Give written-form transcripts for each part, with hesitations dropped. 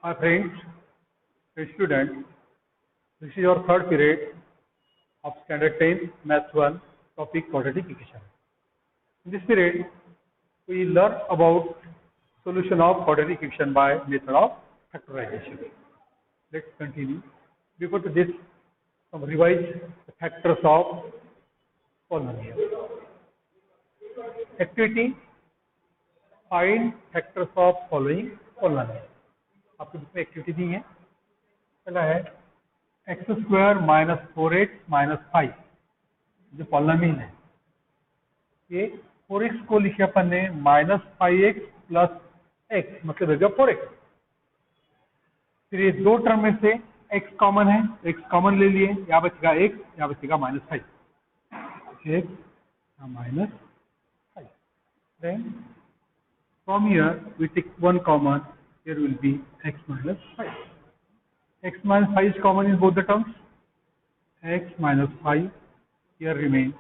Hi friends, students, this is your third period of Standard 10 Math 1 topic quadratic equation. In this period, we learn about solution of quadratic equation by method of factorization. Let's continue. Before to this, some revise the factors of polynomial. Activity, find factors of following polynomial. आपको book में activity दी है, पहला है x square minus 4x minus 5 जो polynomial है, ये 4x को लिखे अपन ने माइनस 5x प्लस x मतलब हो गया 4x। फिर ये दो टर्म में से x कॉमन है, x कॉमन ले लिए, यहाँ बचेगा x, यहाँ बचेगा minus 5 x minus 5। Then from here we take one common, here will be x minus 5. X minus 5 is common in both the terms. X minus 5, here remains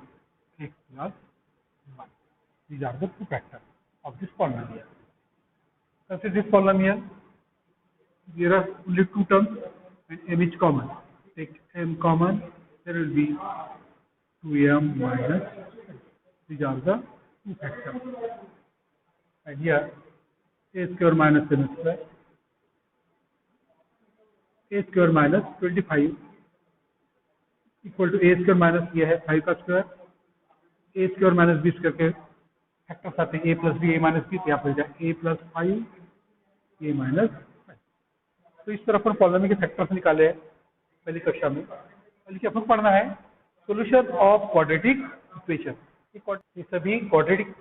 x plus 1. These are the two factors of this polynomial. Consider this polynomial. There are only two terms and m is common. Take m common, there will be 2m minus 5. These are the two factors. And here a square minus m square, a square minus 25 equal to a square minus ये है 5 का square, a square minus b square के factors आते हैं a plus B, a minus B, तो यहाँ पर जाए a प्लस 5, a माइनस 5। तो इस तरह अपन पॉलिनोमियल के फैक्टर्स निकाले हैं पहली कक्षा में। बल्कि अपन पढ़ना है सॉल्यूशन ऑफ क्वाड्रेटिक इक्वेशन। ये सभी क्वाड्रेटिक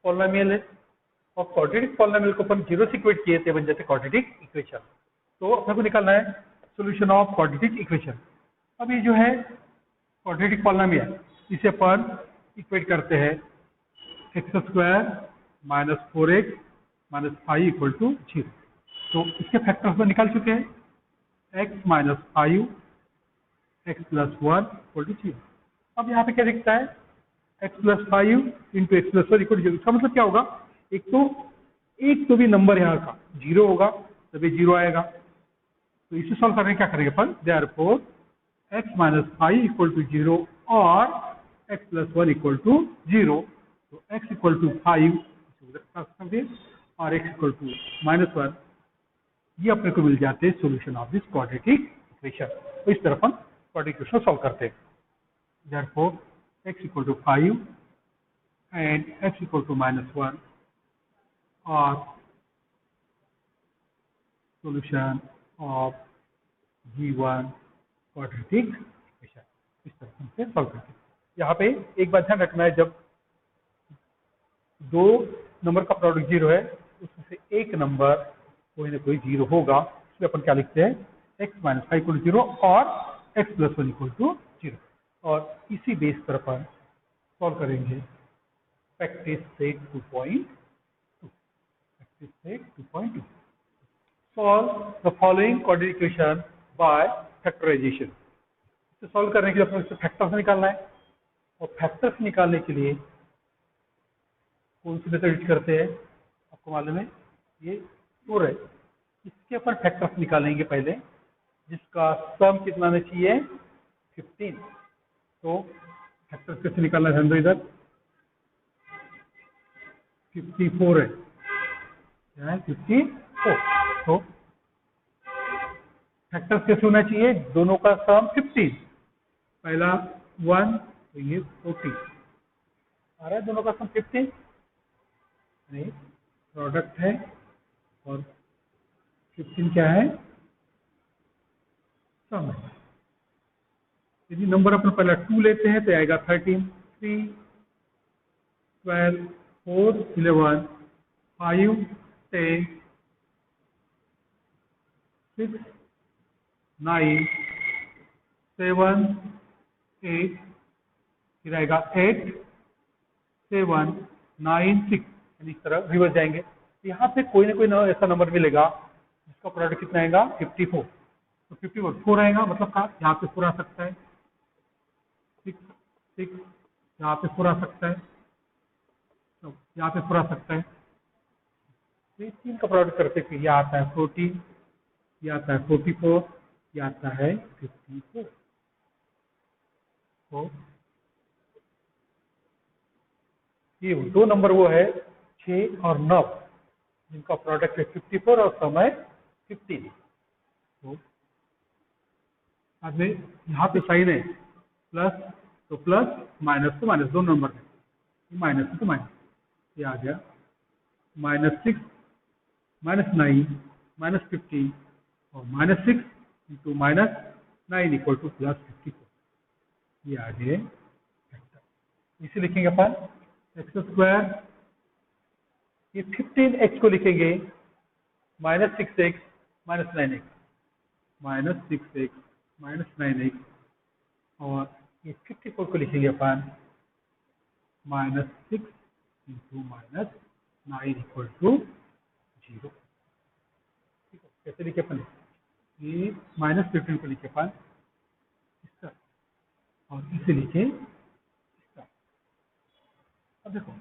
पॉलिनोमियल है और क्वाड्रेटिक पॉलिनोमियल को अपन जीरो से इक्वेट किए थे, बन जाते क्वाड्रेटिक इक्वेशन। तो अपने को निकालना है सॉल्यूशन ऑफ क्वाड्रेटिक इक्वेशन। अब ये जो है क्वाड्रेटिक पॉलिनोमियल, इसे अपन इक्वेट करते हैं x square minus 4x minus 5 equal to 0। तो इसके फैक्टर्स में निकाल चुके हैं, x minus 5 x plus 1 equal to 0। अब यहाँ पे क्या दिखता है x plus 5 into x plus 1 equal to 0। इसका मतलब क्या होगा, एक तो भी नंबर यहाँ का 0 होगा तभी 0 आएगा। तो इसे सॉल्व करने क्या करेंगे अपन, therefore x minus 5 equal to 0 और x प्लस 1 इक्वल टू 0। तो x इक्वल टू 5 और x इक्वल टू माइनस 1, ये अपने को मिल जाते हैं solution of this quadratic equation. तो इस तरह अपन क्वाड्रेटिक इक्वेशन सॉल्व करते हैं। Therefore x equal to 5 and x equal to minus 1 और solution of G1 quadratic equation। इस तरह से सॉल्व करते हैं। यहाँ पे एक बात ध्यान रखना है, जब दो नंबर का प्रोडक्ट 0 है उसमें से एक नंबर कोई ना कोई 0 होगा, इसलिए अपन क्या लिखते हैं x माइनस 5 इक्वल टू 0 और x प्लस 1 इक्वल टू 0। और इसी बेस पर अपन सॉल्व करेंगे practice set 2.2। Solve the following quadratic equation by factorization। इसे सॉल्व करने के लिए अपने फैक्टर्स निकालना है, और फैक्टर्स निकालने के लिए कौन सी मेथड यूज करते हैं आपको मालूम है, ये 4 है। इसके अपन फैक्टर्स निकालेंगे पहले, जिसका सम कितना आना चाहिए 15। तो फैक्टर्स कैसे निकालना है, इधर 54 है, 54। तो फैक्टर्स कैसे होना चाहिए, दोनों का सम 15, पहला 1 तो ये 40 आ रहा है, दोनों का सम 15 प्रोडक्ट है, और 15 क्या है सम है। यदि नंबर अपन पहला 2 लेते हैं तो आएगा 13, 3, 12, 4, 11, 5, 10, 6, 9, 7, 8, फिर आएगा 8, 7, 9, 6, इस तरह रिवर्स जाएंगे। यहाँ पे कोई ना कोई ऐसा नंबर मिलेगा जिसका प्रोडक्ट कितना आएगा 54। तो 54 आएगा, मतलब का यहाँ पे 4 आ सकता है, 6 यहाँ पे 4 आ सकता है, तो यहाँ पे 4 आ सकता है। 3 का प्रोडक्ट करते फिर यहाँ आता है 14, ये आता है 44, ये आता है 54। तो ये दो नंबर वो है 6 और 9 जिनका प्रोडक्ट है 54 और समय 15। तो बाद में यहाँ पे साइन है प्लस, तो प्लस माइनस तो माइनस, दो नंबर में माइनस है तो माइनस, ये आ गया -6 -9 -15 और -6 इंटू -9 इक्वल टू +54। ये आ गए फैक्टर। इसे लिखेंगे अपन x², ये 15x को लिखेंगे -6x -9x, -6x -9x, और ये 54 को लिखेंगे अपन -6 इंटू -9 इक्वल टू 0। ठीक है, कैसे लिखे अपन, ये -15 को लिखे अपन इस तरह, और इसे लिखे इस तरह। अब देखो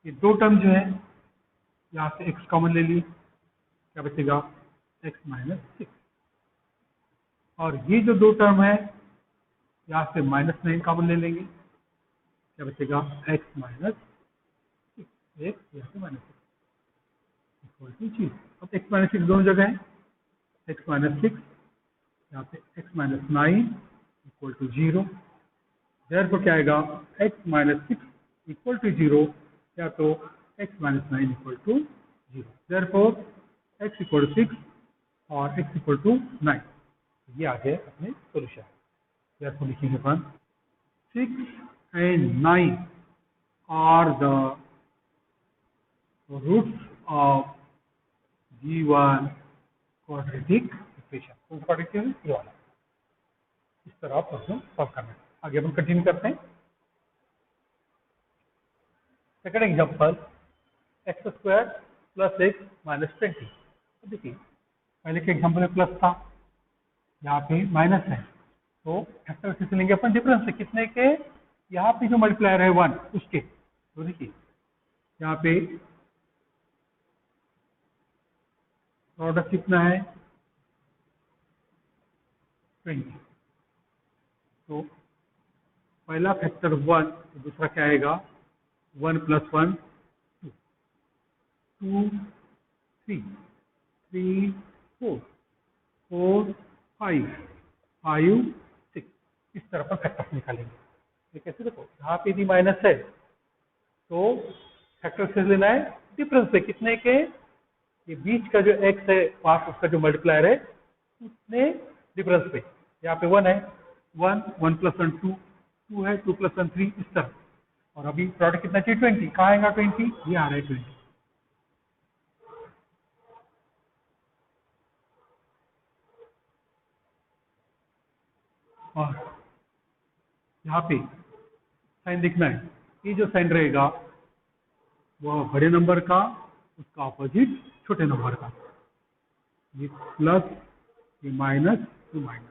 ये दो टर्म जो है, यहाँ से x कॉमन ले लिए, क्या बचेगा x -6, और ये जो दो टर्म है यहाँ से -9 कॉमन ले लेंगे, क्या बचेगा x -6, एक यहाँ से -6 इक्वल टू 0। अब x -6 दोनों जगह है, x -6 यहाँ पे x -9 इक्वल टू 0। देयरफॉर क्या आएगा x -6 इक्वल टू 0, या तो x -9 equal to 0। Therefore x equal to 6 और x इक्वल टू 9। ये आ गए अपने सोल्यूशन। देयरफॉर लिखेंगे अपन 6 and 9 are the roots of G1 quadratic equation। कौन सा quadratic है ये वाला। इस तरह आप प्रश्न सॉल्व करना है। आगे अपन कंटिन्यू करते हैं। Second example x² + x - 20। देखिए पहले के एग्जांपल में प्लस था, यहाँ पे माइनस है, तो फैक्टर कैसे लेंगे अपन, डिफरेंस से कितने के, यहाँ पे जो मल्टीप्लायर है 1 उसके। तो देखिए यहाँ पे प्रोडक्ट कितना है 20, तो पहला फैक्टर 1, तो दूसरा क्या आएगा 1 + 1 2 3 3 4 4 5 5 6, इस तरह पर फैक्टर्स निकालेंगे। ये कैसे, देखो यहाँ पे यदि माइनस है तो फैक्टर से लेना है डिफरेंस से, कितने के, ये बीच का जो x है पास उसका जो मल्टीप्लायर है उतने डिफरेंस पे। यहाँ पे 1 है, 1 1 + 1 2 2 है, 2 + 1 3, इस तरह। और अभी प्रोडक्ट कितना चाहिए 20, कहाँ आएगा 20, ये आ रहा है 20। और यहाँ पे साइन दिखना है, ये जो साइन रहेगा वो बड़े नंबर का, उसका ऑपोजिट छोटे नंबर का। ये प्लस, ये माइनस, ये माइनस,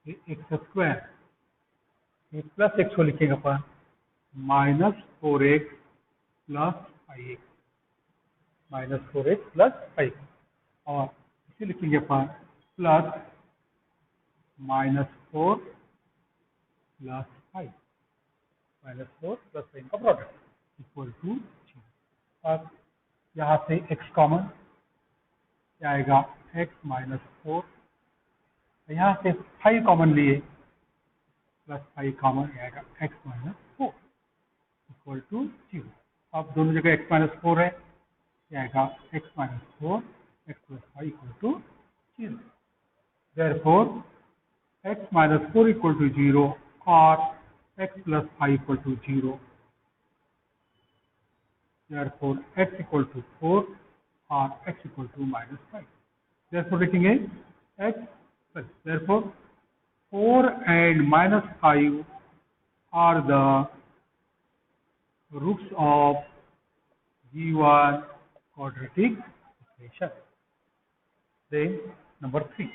ये x², ये प्लस x को लिखेगा अपन -4x + 5x, -4x + 5x, और इसे लिखेंगे अपन प्लस -4 + 5, -4 + 5 का प्रोडक्ट इक्वल टू 0। अब यहाँ से x कॉमन, क्या आएगा x -4, यहाँ से 5 कॉमन लिए, +5 कॉमन आएगा x -4 इक्वल टू 0। अब दोनों जगह x -4 है, क्या आएगा x -4 x + 5 equal to 0। Therefore x -4 equal to 0 और x + 5 equal to 0। Therefore x equal to 4 और x इक्वल टू -5। देयरफॉर लिखेंगे x, therefore 4 and -5 are the roots of G1 quadratic equation। Then number 3,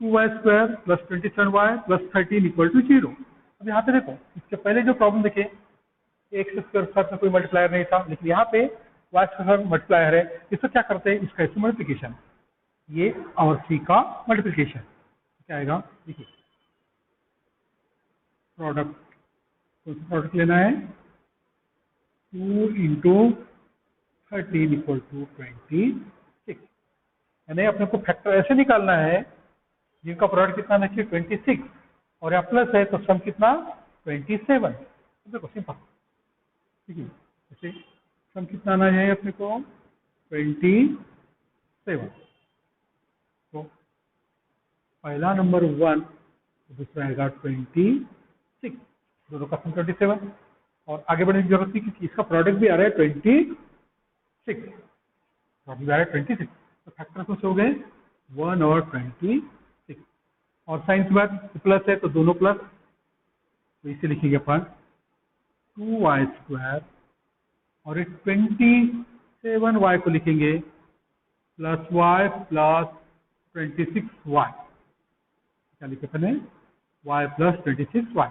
2y² + 27y + 13 equal to 0। अब यहाँ पे देखो, इसके पहले जो प्रॉब्लम देखे x² के साथ में कोई मल्टीप्लायर नहीं था, लेकिन यहाँ पे y स्क्वायर मल्टीप्लायर है, इसको क्या करते हैं, इसका इससे मल्टीप्लिकेशन, ये और c का मल्टीप्लिकेशन क्या आएगा, देखिए प्रोडक्ट, तो प्रोडक्ट लेना है 2 इंटू 13 इक्वल टू 26, यानी अपने को फैक्टर ऐसे निकालना है जिनका प्रोडक्ट कितना देखिए 26 और यहाँ प्लस है तो सम कितना 27, देखो सिंपल, ठीक है, जैसे सम कितना आना है अपने को 27, तो पहला नंबर 1, दूसरा आएगा 26, दोनों का सम 27, और आगे बढ़ने की जरूरत नहीं क्योंकि इसका प्रोडक्ट भी आ रहा है 26, प्रोडक्ट भी आ रहा है 26, तो फैक्टर कुछ हो गए 1 और 26, और साइन के बाद प्लस है तो दोनों प्लस, तो इसे लिखेंगे अपन 2y स्क्वायर, और 27y को लिखेंगे प्लस y प्लस 26y, क्या लिखे अपने y plus 26y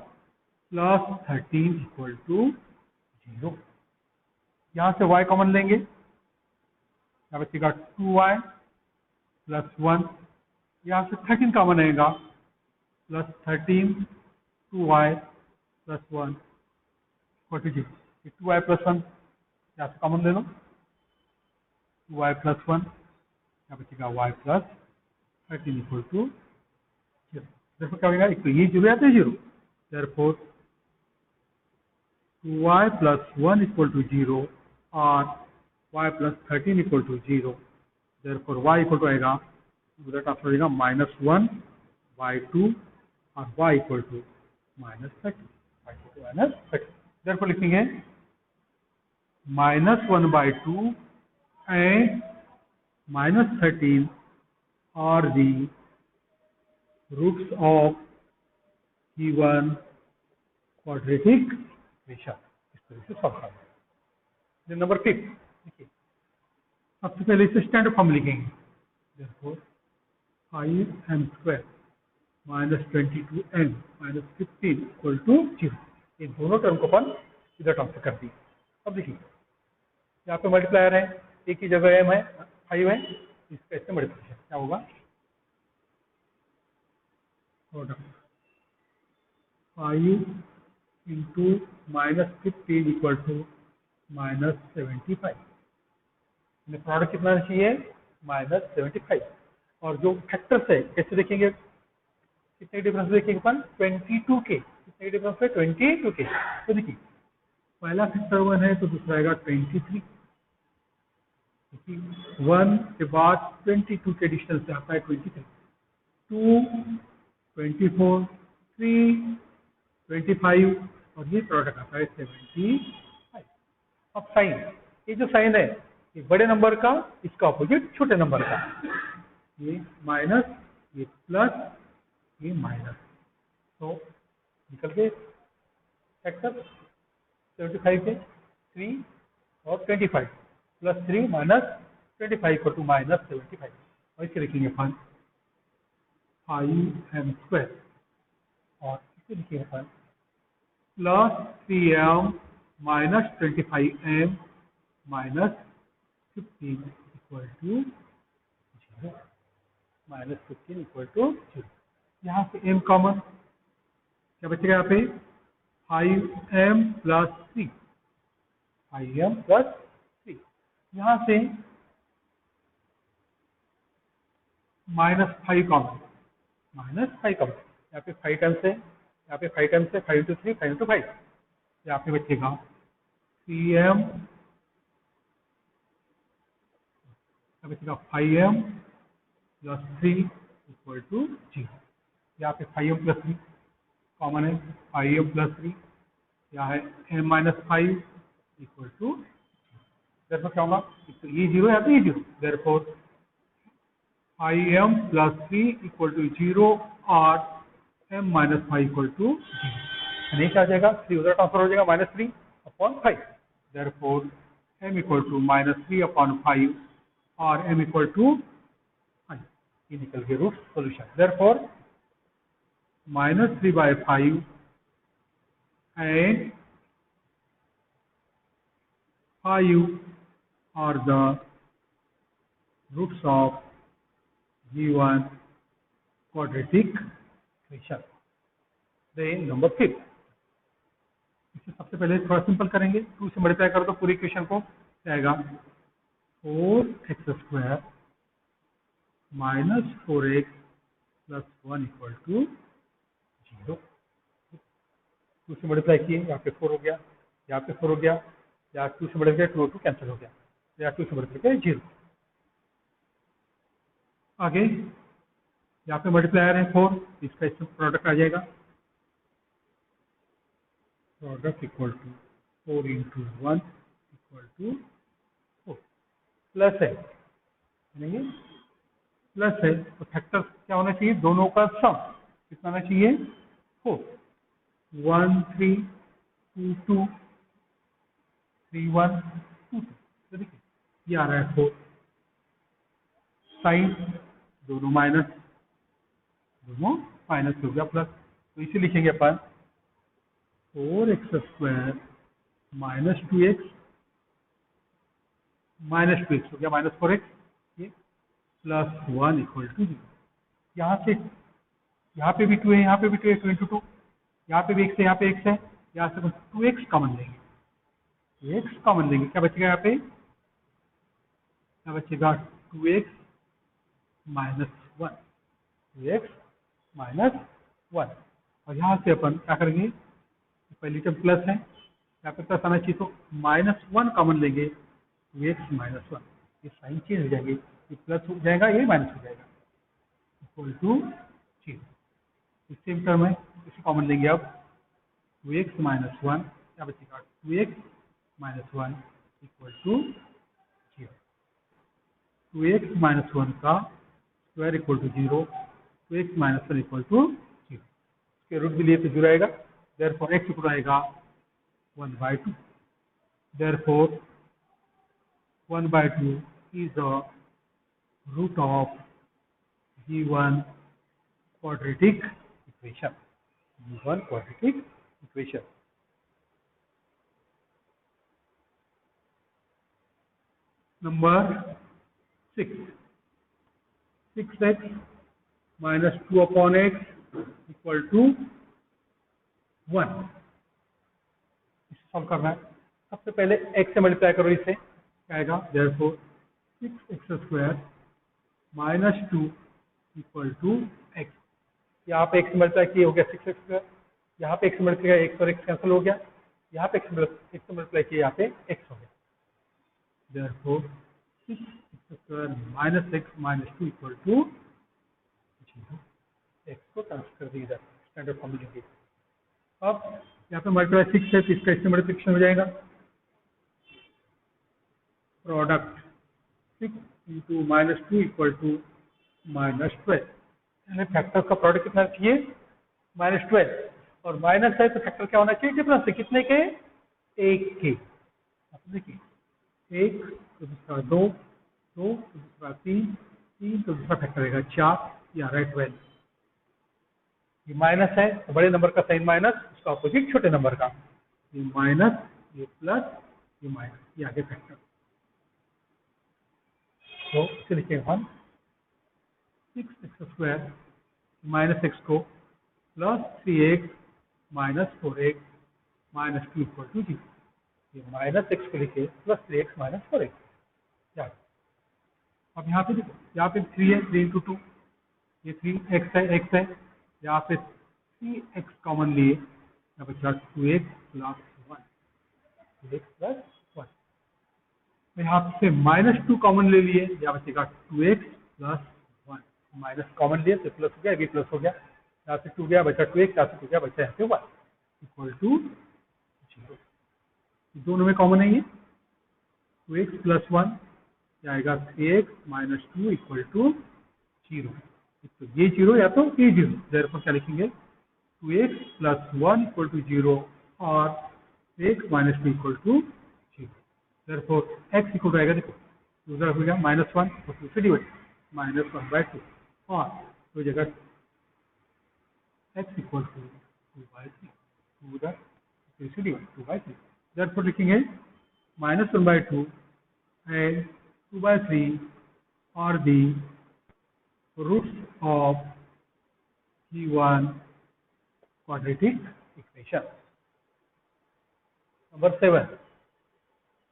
plus 13 equal to 0, यहाँ से y कॉमन लेंगे, यहाँ बचेगा 2y प्लस 1, यहाँ से 13 कॉमन आएगा plus 13 2y plus 1 equal to 0, 2y plus 1 यहाँ से कॉमन ले लो, 2y प्लस 1, यहाँ बचेगा y प्लस 13 इक्वल टू 0, देखो क्या होगा, एक तो ये 0 आते 0, therefore 2y plus 1 equal to 0 और y plus 13 equal to 0, therefore y equal to आएगा, उधर ट्रांसफर होगा -1/2 और y equal to -30, therefore लिखेंगे -1/2 and -13 are the roots of given quadratic equation, इस तरह से सॉल्व करना है। नंबर 5, देखिए सबसे पहले इसे स्टैंडर्ड फॉर्म लिखेंगे, therefore 5m square minus 22m minus 15 equal to 0, ये दोनों टर्म को अपन इधर ट्रांसफर कर दिए। अब देखिए यहाँ पे मल्टीप्लायर है, एक ही जगह m है 5 है, इसका इससे मल्टीप्लिकेशन क्या होगा, product 5 into minus 15 equal to -75, product कितना चाहिए -75, और जो फैक्टर्स है कैसे देखेंगे, कितने डिफरेंस देखेंगे अपन 22 के, कितने डिफरेंस है 22 के, तो देखिए पहला फैक्टर 1 है तो दूसरा आएगा 23, 1 के बाद 22 के डिस्टेंस से आता है 23, 2 24 3 25 और ये प्रोडक्ट आता है 75। अब साइन, ये जो साइन है ये बड़े नंबर का, इसका ऑपोजिट छोटे नंबर का, ये माइनस ये प्लस ये माइनस, तो निकल के फैक्टर 75 के 3 और 25 प्लस 3 माइनस 25 को टू माइनस 75, और इसके लिखेंगे अपन 5m स्क्वायर, और इसे लिखेंगे अपन plus 3m minus 25m minus 15 equal to 0, minus 15 equal to 0, यहाँ से m कॉमन, क्या बचेगा यहाँ पे 5m प्लस 3, 5m प्लस 3, यहाँ से -5 कॉमन, -5 कॉमन, यहाँ पे 5 टाइम्स है, यहाँ पे 5 टाइम्स है, 5 इंटू 3 5 इंटू 5, यहाँ पे बचेगा 3m, बचेगा 5m प्लस 3 इक्वल टू 0, यहाँ पे 5m प्लस 3 कॉमन है, 5m प्लस 3, यहाँ है m minus 5 equal to, therefore क्या होगा, तो ये 0 है तो ये 0, therefore 5m plus 3 equal to 0 और m माइनस 5 इक्वल टू 0, यानी क्या आ जाएगा, 3 उधर ट्रांसफर हो जाएगा -3 upon 5, therefore m equal to -3 upon 5 और m इक्वल टू 5, ये निकल के root solution, therefore -3/5 and 5 are the roots of given quadratic equation. Then number 5, इसे सबसे पहले थोड़ा सिंपल करेंगे. 2 से मल्टीप्लाई करो तो पूरी इक्वेशन को आएगा 4x² minus 4x plus 1 equal to 0. 2 से मल्टीप्लाई किए, यहाँ पे 4 हो गया, यहाँ पे 4 हो गया, यहाँ 2 से मल्टीप्लाई 2 2 कैंसिल हो गया, यहाँ 2 से मल्टीप्लाई 0. आगे यहाँ पे मल्टीप्लायर है 4, इसका इसमें प्रोडक्ट आ जाएगा. Product equal to 4 into 1 equal to 4. Plus है, प्लस है तो फैक्टर क्या होना चाहिए, दोनों का सम कितना होना चाहिए 4. 1 3 2 2 3 1 2 2. तो देखिए ये आ रहा है 4. साइन दोनों माइनस हो गया प्लस, तो इसे लिखेंगे अपन 4x² माइनस 2x हो गया माइनस 4x, ये प्लस 1 इक्वल टू 0. यहाँ से यहाँ पे भी 2 है, यहाँ पे भी 2 है, 2 इंटू 2, यहाँ पे भी x है, यहाँ पे x है, यहाँ से 2x कॉमन लेंगे, x कॉमन लेंगे, क्या बचेगा यहाँ पे, क्या बचेगा 2x माइनस 1, 2x माइनस 1. और यहाँ से अपन क्या करेंगे, पहली टर्म प्लस है, यहाँ पे प्लस आना चाहिए तो माइनस 1 कॉमन लेंगे, 2x माइनस 1. ये साइन चेंज हो जाएंगे, ये प्लस हो जाएगा, ये माइनस हो जाएगा, इक्वल टू 0. सेम टर्म है, इसे कॉमन लेंगे अब, 2x माइनस 1 क्या बचेगा, 2x minus 1 equal to 0. 2x minus 1 का square equal to 0, 2x minus 1 equal to 0. इसके रूट भी लिए तो 0 आएगा, therefore x इक्वल आएगा 1/2. therefore 1/2 is the root of given quadratic equation. Given quadratic equation. Number 6. 6x minus 2 upon x equal to 1. इसे solve करना है. सबसे पहले x से मल्टीप्लाई करो, इसे क्या आएगा, therefore 6x² minus 2 equal to x. यहाँ पे x से मल्टीप्लाई किए हो गया 6x², यहाँ पे x से मल्टीप्लाई किया x और x कैंसिल हो गया, यहाँ पे x से मल्टीप्लाई किया यहाँ पे x हो गया. therefore 6x² minus x minus 2 equal to 0. x को ट्रांसफर कर दिया स्टैंडर्ड फॉर्म में लेंगे. अब यहाँ पे मल्टीप्लाई 6 है तो इसका इससे मल्टीप्लिकेशन हो जाएगा, product 6 into minus 2 equal to minus 12. Factor का प्रोडक्ट कितना चाहिए, माइनस 12, और माइनस है तो फैक्टर क्या होना चाहिए, डिफरेंस है कितने के, 1 के. देखिए 1 तो दूसरा 2, 2 तो दूसरा 3, 3 तो दूसरा फैक्टर रहेगा 4, या राइट 12. ये माइनस है तो बड़े नंबर का साइन माइनस, उसका अपोजिट छोटे नंबर का, ये माइनस, ये प्लस, ये माइनस, ये आगे फैक्टर. तो इसे लिखेंगे हम 6x² माइनस x को plus 3x minus 4x minus 2 equal to 0. ये माइनस x को लिखे प्लस 3x माइनस 4x. क्या अब यहाँ पे देखो, यहाँ पे 3 है, 3 इंटू 2, ये 3x है, x है, यहाँ पे 3x कॉमन लिए, यहाँ पे 2x प्लस 1, 2x प्लस 1. यहाँ से माइनस 2 कॉमन ले लिए, यहाँ बचेगा 2x प्लस 1. माइनस कॉमन लिए तो प्लस हो गया, ये प्लस हो गया, यहाँ से 2 गया बचा 2x, यहाँ से 2 गया बचा यहाँ पे 1 इक्वल टू 0. दोनों में कॉमन है ये 2x प्लस 1 आएगा 3x माइनस 2 इक्वल टू 0. तो ये 0 या तो ये 0, therefore क्या लिखेंगे 2x प्लस 1 इक्वल टू 0 और x minus 2 equal to 0. therefore x equal to आएगा, देखो दूसरा हो गया माइनस 1 और 2 से डिवाइड माइनस 1/2, और तो जगह x इक्वल टू 2/3, उधर 2 से डिवाइड 2/3. therefore लिखेंगे minus 1/2 and 2 by 3 are the roots of G1 quadratic equation. Number 7.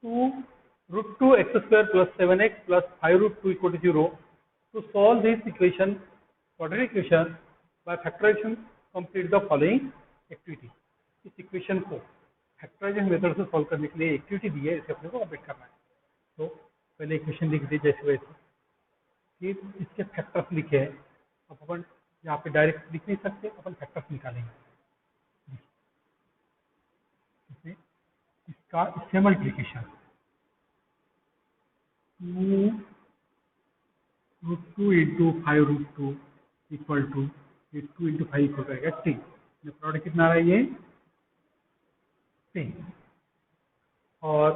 2 root 2 x square plus 7x plus 5 root 2 equal to 0. To solve this equation, quadratic equation, by factorization, complete the following activity. इस equation को factorisation method से solve करने के लिए activity दी है, इसे अपने को कंप्लीट करना है. तो पहले इक्वेशन लिख दी जैसे वैसे, फिर इसके फैक्टर्स लिखे हैं. अब अपन यहाँ पे डायरेक्ट लिख नहीं सकते, अपन फैक्टर्स निकालेंगे. इसका इससे multiplication 2 root 2 into 5 root 2 equal to 2 into 5 equal रहेगा 10. प्रोडक्ट कितना रहा ये 10, और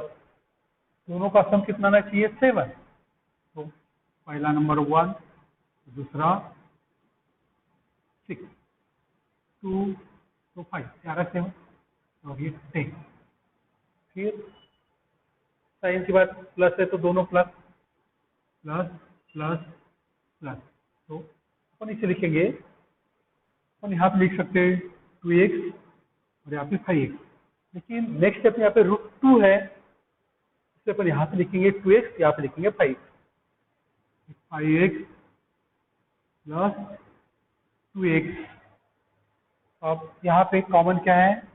दोनों का सम कितना आना चाहिए 7. तो पहला नंबर 1, दूसरा 6, 2 तो 5, 7 और ये 10. फिर साइन की बात प्लस है तो दोनों प्लस प्लस प्लस प्लस. तो अपन इसे लिखेंगे, अपन यहाँ पे लिख सकते हैं 2x और यहाँ पे 5x. लेकिन नेक्स्ट स्टेप यहाँ पे रूट 2 है, इससे अपन यहाँ पे लिखेंगे 2x, यहाँ पे लिखेंगे 5x प्लस 2x. अब यहाँ पे कॉमन क्या है,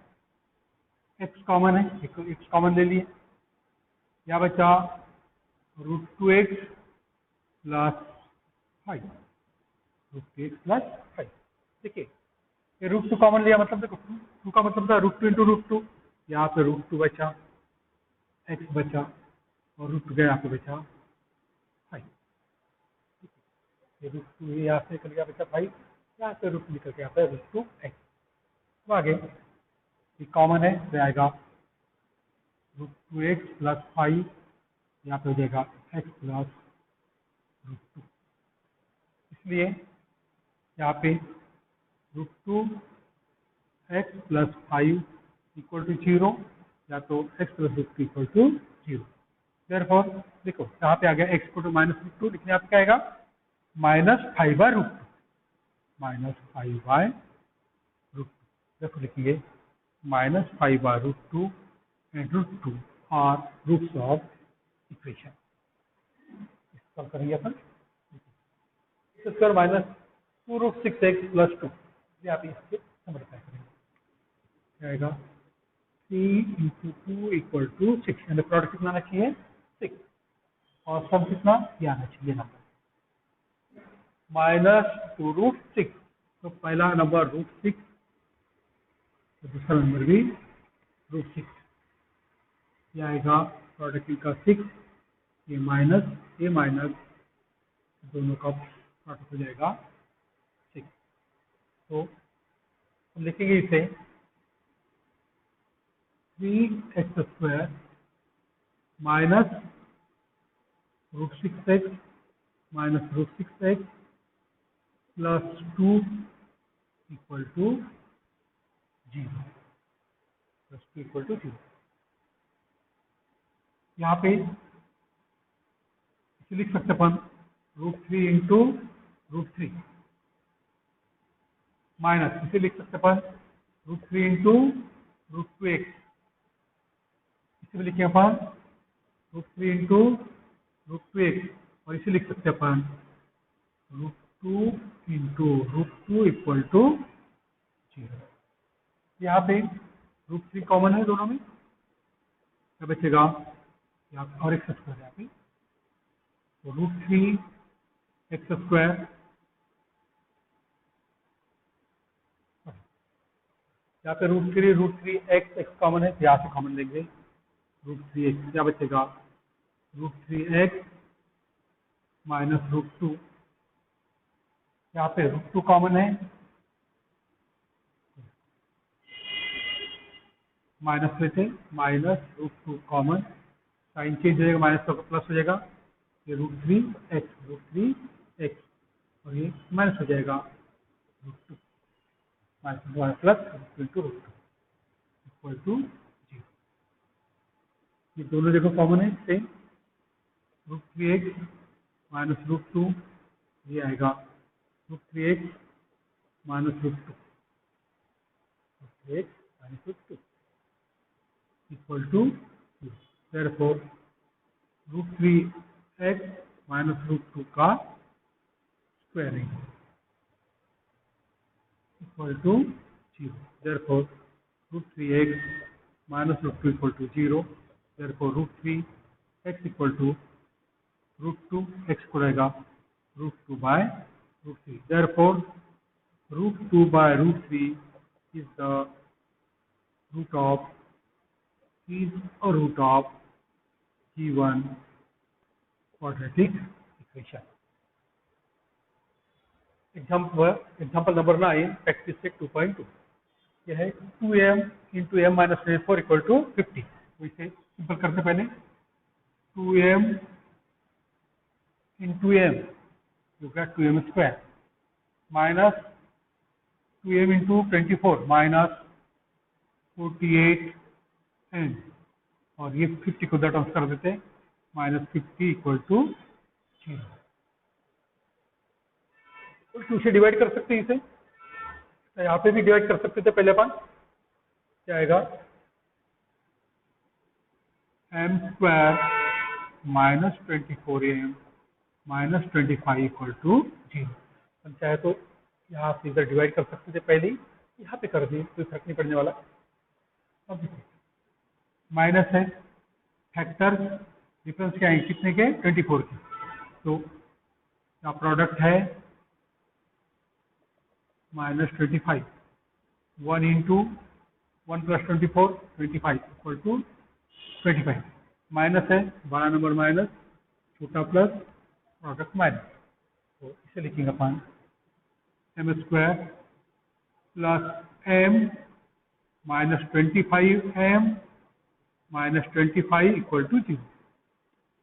x कॉमन है, x कॉमन ले लिए. यहाँ बचा root 2x plus 5, root 2x plus 5. देखिए ये रूट 2 कॉमन लिया, मतलब देखो 2 का मतलब था रूट 2 इंटू रूट 2. यहाँ पे रूट 2 बचा, x बचा, और रूट 2 यहाँ पे बचा 5. ये रूट 2 यहाँ से निकल गया बचा 5, यहाँ से रूट निकल गया यहाँ पे रूट 2 x. तो आगे ये कॉमन है तो आएगा रूट 2x प्लस 5, यहाँ पे हो जाएगा x प्लस रूट 2. इसलिए यहाँ पे root 2x plus 5 equal to 0, या तो x plus root 2 equal to 0. Therefore देखो यहाँ पे आ गया x equal to minus root 2, लेकिन यहाँ पे क्या आएगा -5 बाय रूट 2, -5 बाय रूट 2. देखो लिखेंगे -5 by root 2 and root 2 are roots of equation. Solve करेंगे अपन. x square minus 2 root 6x plus 2, ये आप इसके समझाया करेंगे. क्या आएगा 3 इंटू 2 इक्वल टू 6, यानी प्रोडक्ट कितना आना चाहिए 6, और सम कितना ये आना चाहिए नंबर -2 रूट 6. तो पहला नंबर रूट 6, दूसरा नंबर भी रूट 6. ये आएगा प्रोडक्ट का 6, ये माइनस दोनों का प्रोडक्ट हो जाएगा 6. तो हम लिखेंगे इसे 3x square minus root 6x minus root 6x plus 2 equal to 0, plus 2 equal to 0. यहाँ पे इसे लिख सकते अपन रूट 3 इंटू रूट 3, माइनस इसे लिख सकते अपन रूट 3 इंटू रूट 2x, इसे भी लिखे अपन रूट 3 इंटू रूट 2x, और इसे लिख सकते अपन root 2 into root 2 equal to 0. यहाँ पे रूट 3 कॉमन है दोनों में, क्या बचेगा यहाँ पे और एक्स स्क्वायर, यहाँ पे तो रूट 3 एक्स स्क्वायर, यहाँ पे रूट थ्री एक्स कॉमन है, यहाँ से कॉमन लेंगे रूट 3 एक्स. क्या बचेगा रूट 3 एक्स माइनस रूट 2, यहाँ पे रूट 2 कॉमन है, माइनस लेते minus root 2 common, sign change हो जाएगा, माइनस का प्लस हो जाएगा, ये रूट 3 एक्स और ये माइनस हो जाएगा root 2, minus plus into root 2 equal to 0. ये दोनों देखो कॉमन है सेम, √3x माइनस √2, ये आएगा √3x minus √2, √3x minus √2 equal to 0। Therefore √3x minus √2 का squaring equal to 0। Therefore, √3x minus √2 equal to 0. Therefore, √3x equal to √2, x को रहेगा √2 by √3. Therefore, √2 by √3 is the root of G1 quadratic equation. Example number 9, practice 2.2. यह है 2m into m minus 24 equal to 50। तो इसे simple करते पहले 2m into m, you get 2m square minus 2m into 24 minus 48m, और ये 50 को that कर देते हैं minus 50 equal to 0। तो 2 से डिवाइड कर सकते हैं इसे, यहाँ पे भी डिवाइड कर सकते थे पहले अपन, क्या आएगा m square minus 24m minus 25 equal to 0। हम चाहे तो यहाँ से इधर डिवाइड कर सकते थे पहले ही, यहाँ पे कर दिए, कोई फर्क नहीं पड़ने वाला। अब देखिए माइनस है, फैक्टर डिफरेंस क्या है कितने के 24 के, तो यहाँ प्रोडक्ट है minus 25, 1 into 1 plus 24 25 equal to 25, minus है बड़ा नंबर माइनस, छोटा प्लस, प्रोडक्ट माइनस, तो इसे लिखेंगे अपन m square plus m minus 25m minus 25 equal to 0।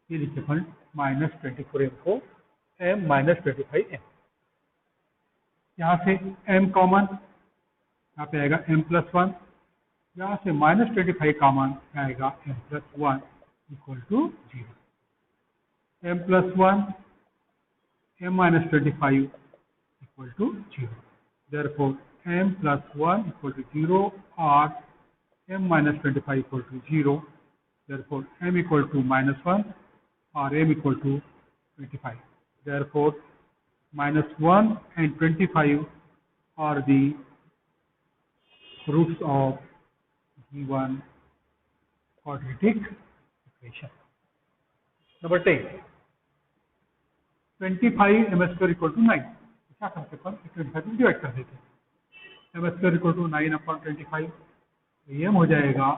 ये लिखे अपन माइनस 24m को m माइनस 25m, यहाँ से m कॉमन, यहाँ पे आएगा m प्लस 1, यहाँ से माइनस 25 कॉमन आएगा m plus 1 equal to 0। m plus 1 m minus 25 equal to 0। Therefore m plus 1 equal to 0 और m minus 25 equal to 0। Therefore m equal to minus 1 और m equal to 25। Therefore -1 and 25 are the roots of G1 quadratic equation. Number 10, 25 m square equal to 9। क्या करते हैं, 25 को divide कर देते हैं, m square equal to 9 upon 25, तो m हो जाएगा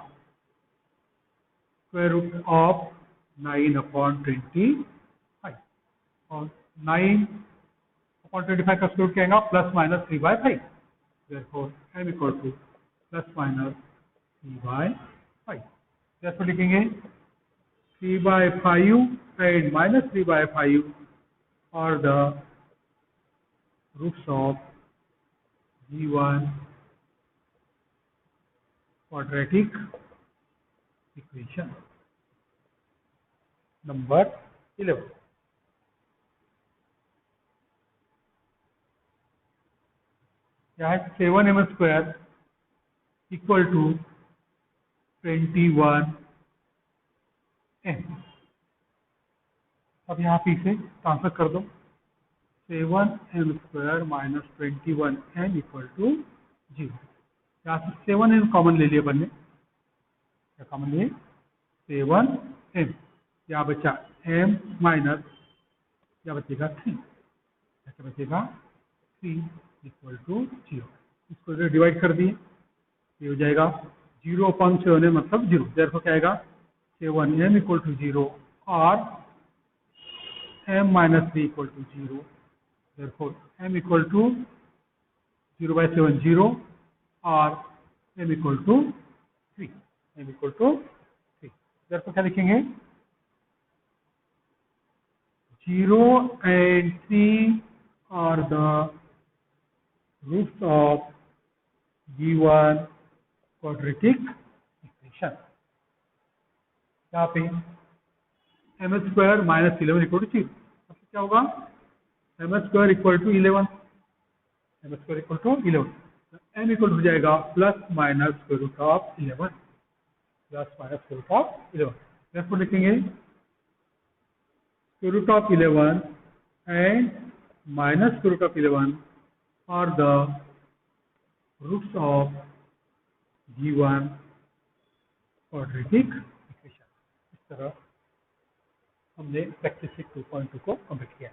स्क्वायर रूट ऑफ 9 upon 25, और 9 upon 25 का स्क्वायर रूट क्या आएगा plus minus 3/5। Therefore m equal two plus minus 3/5। therefore लिखेंगे 3/5 and minus 3/5 are the roots of G1 quadratic equation. Number 11, यहाँ 7m square equal to 21m। अब यहाँ पे इसे ट्रांसफर कर दो, 7m square minus 21m equal to 0। यहाँ से 7m कॉमन ले लिया बनने, क्या कॉमन लिए 7m, यहाँ बचा m माइनस, क्या बचेगा 3, ऐसा बचेगा 3 इक्वल टू 0। इसको इधर डिवाइड कर दिए, ये हो जाएगा 0/7 मतलब 0। देयरफॉर क्या आएगा 7m इक्वल टू 0 और m minus 3 equal to 0। Therefore m equal to 0/7 0 और m equal to 3, m equal to 3। Therefore क्या लिखेंगे 0 and 3 are the roots of G1 quadratic equation। यहाँ पे M square minus 11 equal to 0। अब क्या होगा, M square equal to 11, M square equal to 11, M equal हो जाएगा plus minus square root of 11, plus minus square root of 11। therefore लिखेंगे square root of 11 and minus square root of 11 are the roots of given quadratic equation। इस तरह हमने practice 2.2 को complete किया।